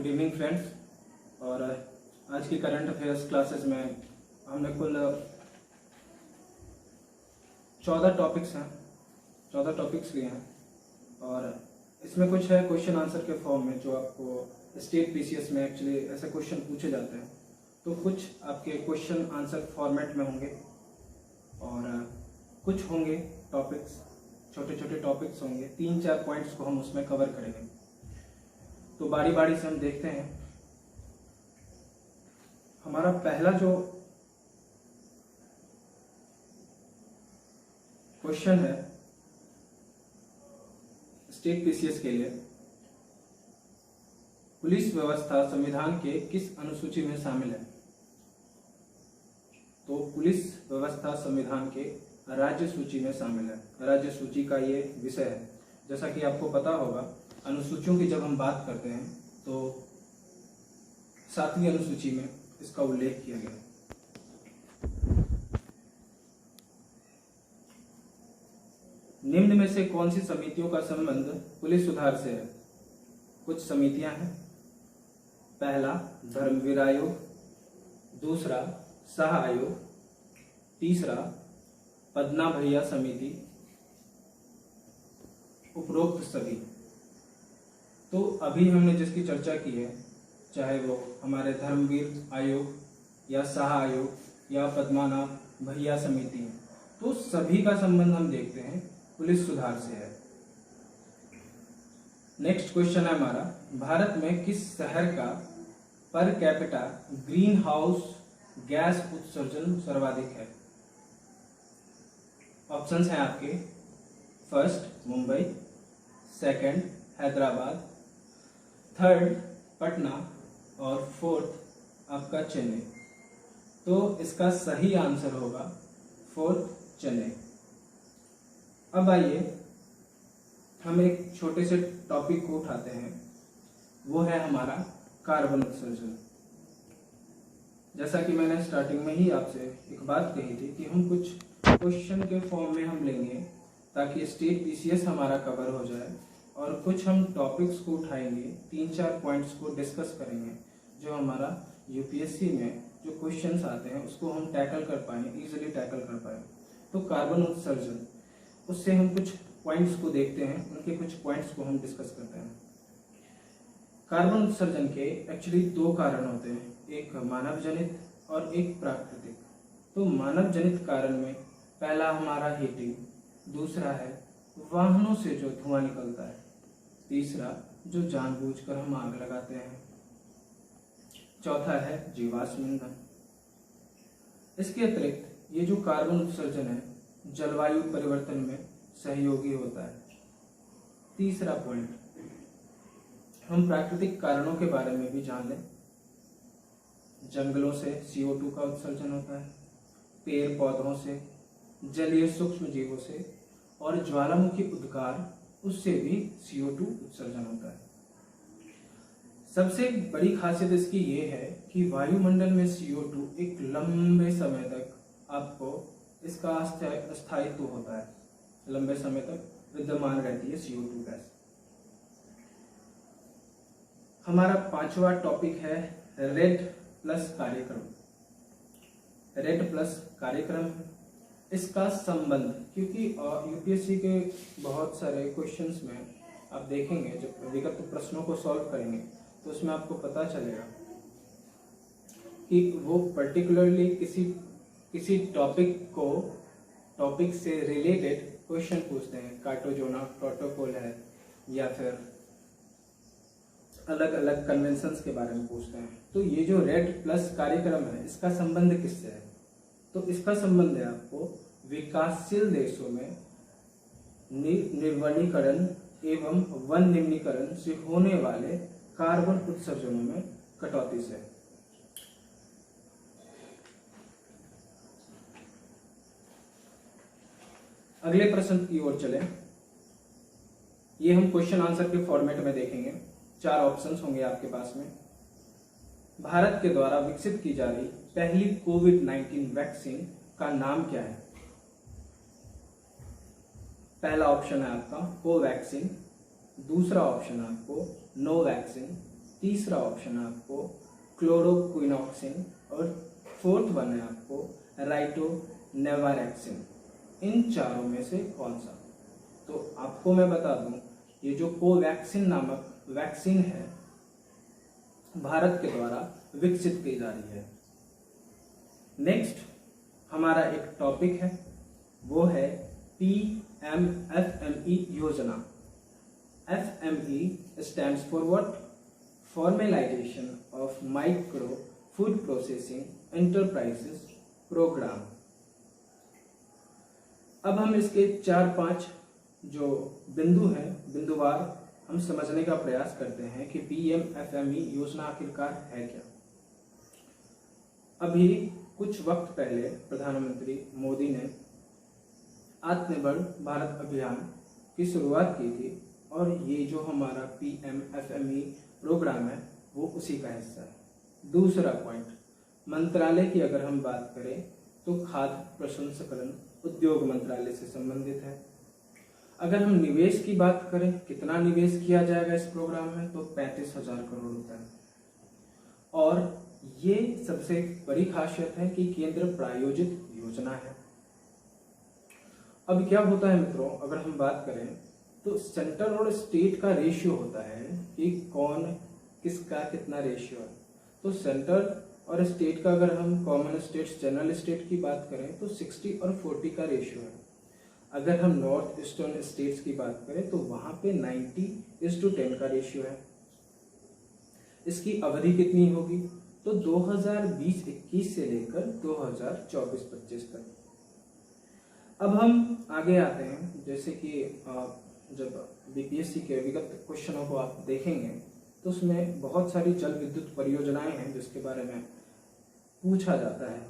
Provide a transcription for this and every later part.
Evening friends. और आज की करंट अफेयर्स क्लासेस में हमने कुल 14 टॉपिक्स हैं, 14 टॉपिक्स लिए हैं और इसमें कुछ है क्वेश्चन आंसर के फॉर्म में जो आपको स्टेट पीसीएस में एक्चुअली ऐसे क्वेश्चन पूछे जाते हैं, तो कुछ आपके क्वेश्चन आंसर फॉर्मेट में होंगे और कुछ होंगे टॉपिक्स, छोटे छोटे टॉपिक्स होंगे, 3-4 पॉइंट्स को हम उसमें कवर करेंगे। तो बारी बारी से हम देखते हैं। हमारा पहला जो क्वेश्चन है स्टेट पीसीएस के लिए, पुलिस व्यवस्था संविधान के किस अनुसूची में शामिल है? तो पुलिस व्यवस्था संविधान के राज्य सूची में शामिल है। राज्य सूची का ये विषय है। जैसा कि आपको पता होगा, अनुसूचियों की जब हम बात करते हैं तो 7वीं अनुसूची में इसका उल्लेख किया गया। निम्न में से कौन सी समितियों का संबंध पुलिस सुधार से है? कुछ समितियां हैं। पहला धर्मवीर आयोग, दूसरा शाह आयोग, तीसरा पदना भैया समिति, उपरोक्त सभी। तो अभी हमने जिसकी चर्चा की है, चाहे वो हमारे धर्मवीर आयोग या शाह आयोग या पद्मानाभ भैया समिति, तो सभी का संबंध हम देखते हैं पुलिस सुधार से है। नेक्स्ट क्वेश्चन है हमारा, भारत में किस शहर का per capita green house gas उत्सर्जन सर्वाधिक है? ऑप्शंस हैं आपके, first Mumbai, second Hyderabad, third Patna और फोर्थ आपका चेन्नई। तो इसका सही आंसर होगा फोर्थ चेन्नई। अब आइए हम एक छोटे से टॉपिक को उठाते हैं, वो है हमारा कार्बन उत्सर्जन। जैसा कि मैंने स्टार्टिंग में ही आपसे एक बात कही थी कि हम कुछ क्वेश्चन के फॉर्म में हम लेंगे ताकि स्टेट पीसीएस हमारा कवर हो जाए, और कुछ हम टॉपिक्स को उठाएंगे, 3-4 पॉइंट्स को डिस्कस करेंगे जो हमारा यूपीएससी में जो क्वेश्चंस आते हैं उसको हम टैकल कर पाएँ, इजीली टैकल कर पाएँ। तो कार्बन उत्सर्जन, उससे हम कुछ पॉइंट्स को देखते हैं, उनके कुछ पॉइंट्स को हम डिस्कस करते हैं। कार्बन उत्सर्जन के एक्चुअली 2 कारण होते हैं, एक मानव जनित और एक प्राकृतिक। तो मानव जनित कारण में पहला हमारा हीटिंग, दूसरा है वाहनों से जो धुआं निकलता है, तीसरा जो जानबूझकर हम आग लगाते हैं, चौथा है जीवाश्म ईंधन। इसके अतिरिक्त ये जो कार्बन उत्सर्जन है जलवायु परिवर्तन में सहयोगी होता है। तीसरा पॉइंट, हम प्राकृतिक कारणों के बारे में भी जान लें। जंगलों से CO2 का उत्सर्जन होता है, पेड़ पौधों से, जलीय सूक्ष्म जीवों से, और ज्वालामुखी उद्गार, उससे भी CO2 उत्सर्जन होता है। सबसे बड़ी खासियत इसकी ये है कि वायुमंडल में CO2 एक लंबे समय तक आपको इसका स्थायित्व होता है, लंबे समय तक विद्यमान रहती है CO2 गैस। हमारा 5वां टॉपिक है रेड प्लस कार्यक्रम। रेड प्लस कार्यक्रम, इसका संबंध, क्योंकि यूपीएससी के बहुत सारे क्वेश्चंस में आप देखेंगे, जब विगत प्रश्नों को सॉल्व करेंगे तो उसमें आपको पता चलेगा कि वो पर्टिकुलरली किसी टॉपिक से रिलेटेड क्वेश्चन पूछते हैं। कार्टोजोना प्रोटोकॉल है या फिर अलग अलग कन्वेंशंस के बारे में पूछते हैं। तो ये जो रेड प्लस कार्यक्रम है, इसका संबंध किससे है? तो इसका संबंध है आपको विकासशील देशों में निर्वनीकरण एवं वन निम्नीकरण से होने वाले कार्बन उत्सर्जनों में कटौती से। अगले प्रश्न की ओर चलें। ये हम क्वेश्चन आंसर के फॉर्मेट में देखेंगे। 4 ऑप्शंस होंगे आपके पास में। भारत के द्वारा विकसित की जा रही पहली कोविड-19 वैक्सीन का नाम क्या है? पहला ऑप्शन है आपका कोवैक्सीन, दूसरा ऑप्शन है आपको नो वैक्सीन, तीसरा ऑप्शन है आपको क्लोरोक्विनोक्सिन और फोर्थ वन है आपको राइटोनेवारेक्सिन। इन चारों में से कौन सा? तो आपको मैं बता दूं, ये जो कोवैक्सिन नामक वैक्सीन है भारत के द्वारा विकसित की जा रही है। नेक्स्ट हमारा एक टॉपिक है, वो है PMFME योजना। FME stands for what? Formalization of micro food processing enterprises programme. अब हम इसके 4-5 जो बिंदु हैं, बिंदुवार हम समझने का प्रयास करते हैं कि PMFME योजना आखिरकार है क्या। अभी कुछ वक्त पहले प्रधानमंत्री मोदी ने आत्मनिर्भर भारत अभियान की शुरुआत की थी और ये जो हमारा PMFME प्रोग्राम है वो उसी का हिस्सा है। दूसरा पॉइंट, मंत्रालय की अगर हम बात करें तो खाद्य प्रसंस्करण उद्योग मंत्रालय से संबंधित है। अगर हम निवेश की बात करें, कितना निवेश किया जाएगा इस प्रोग्राम में, तो 35,000 करोड़ रुपए। और ये सबसे बड़ी खासियत है कि केंद्र प्रायोजित योजना है। अब क्या होता है मित्रों, अगर हम बात करें तो सेंटर और स्टेट का रेशियो होता है कि कौन किसका कितना रेशियो है। तो सेंटर और स्टेट का अगर हम कॉमन स्टेट्स जनरल स्टेट की बात करें तो 60 और 40 का रेशियो है। अगर हम नॉर्थ ईस्टर्न स्टेट्स की बात करें तो वहां पे 90:10 का रेशियो है। इसकी अवधि कितनी होगी? तो 2020-21 से लेकर 2024-25 तक। अब हम आगे आते हैं, जैसे कि जब बीपीएससी के विगत क्वेश्चनों को आप देखेंगे तो उसमें बहुत सारी जल विद्युत परियोजनाएं हैं जिसके बारे में पूछा जाता है।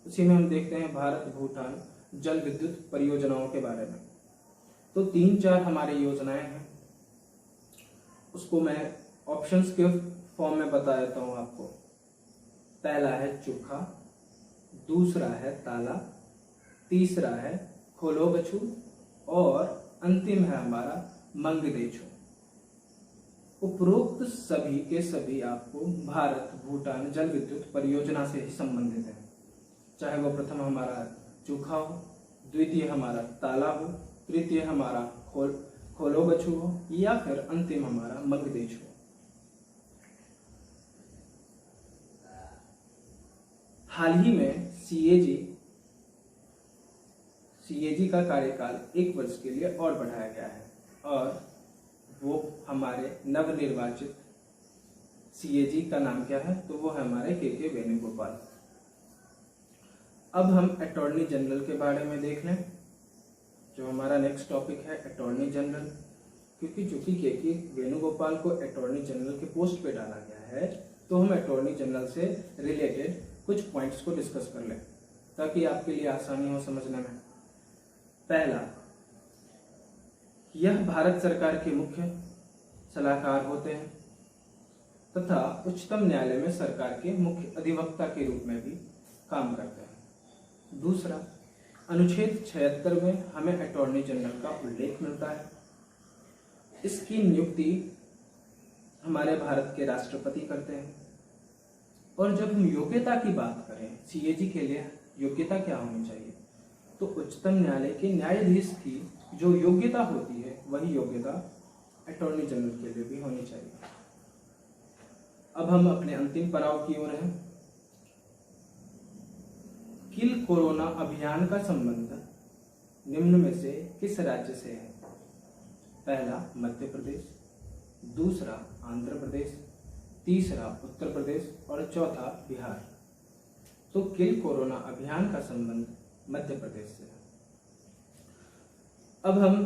उसी में हम देखते हैं भारत भूटान जल विद्युत परियोजनाओं के बारे में। तो 3-4 हमारी योजनाएं हैं, उसको मैं ऑप्शंस के फॉर्म में बता देता हूं आपको। पहला है चुखा, दूसरा है ताला, तीसरा है खोलो बछू और अंतिम है हमारा मंगदेचू। उपरोक्त सभी के सभी आपको भारत भूटान जल विद्युत परियोजना से ही संबंधित है, चाहे वो प्रथम हमारा चूखा हो, द्वितीय हमारा ताला हो, तृतीय हमारा खोलो बछू हो या फिर अंतिम हमारा मंगदेच हो। हाल ही में सीएजी का कार्यकाल 1 वर्ष के लिए और बढ़ाया गया है और वो हमारे नवनिर्वाचित सीएजी का नाम क्या है? तो वो है हमारे के वेणुगोपाल। अब हम अटॉर्नी जनरल के बारे में देख लें, जो हमारा नेक्स्ट टॉपिक है अटॉर्नी जनरल। क्योंकि चूंकि के वेणुगोपाल को अटॉर्नी जनरल के पोस्ट पे डाला गया है तो हम अटॉर्नी जनरल से रिलेटेड कुछ पॉइंट्स को डिस्कस कर लें ताकि आपके लिए आसानी हो समझने में। पहला, यह भारत सरकार के मुख्य सलाहकार होते हैं तथा उच्चतम न्यायालय में सरकार के मुख्य अधिवक्ता के रूप में भी काम करते हैं। दूसरा, अनुच्छेद 76 में हमें अटॉर्नी जनरल का उल्लेख मिलता है। इसकी नियुक्ति हमारे भारत के राष्ट्रपति करते हैं। और जब हम योग्यता की बात करें, सीएजी के लिए योग्यता क्या होनी चाहिए, तो उच्चतम न्यायालय के न्यायाधीश की जो योग्यता होती है वही योग्यता अटॉर्नी जनरल के लिए भी होनी चाहिए। अब हम अपने अंतिम पड़ाव की ओर हैं। किल कोरोना अभियान का संबंध निम्न में से किस राज्य से है? पहला मध्य प्रदेश, दूसरा आंध्र प्रदेश, तीसरा उत्तर प्रदेश और चौथा बिहार। तो किल कोरोना अभियान का संबंध मध्य प्रदेश से है। अब हम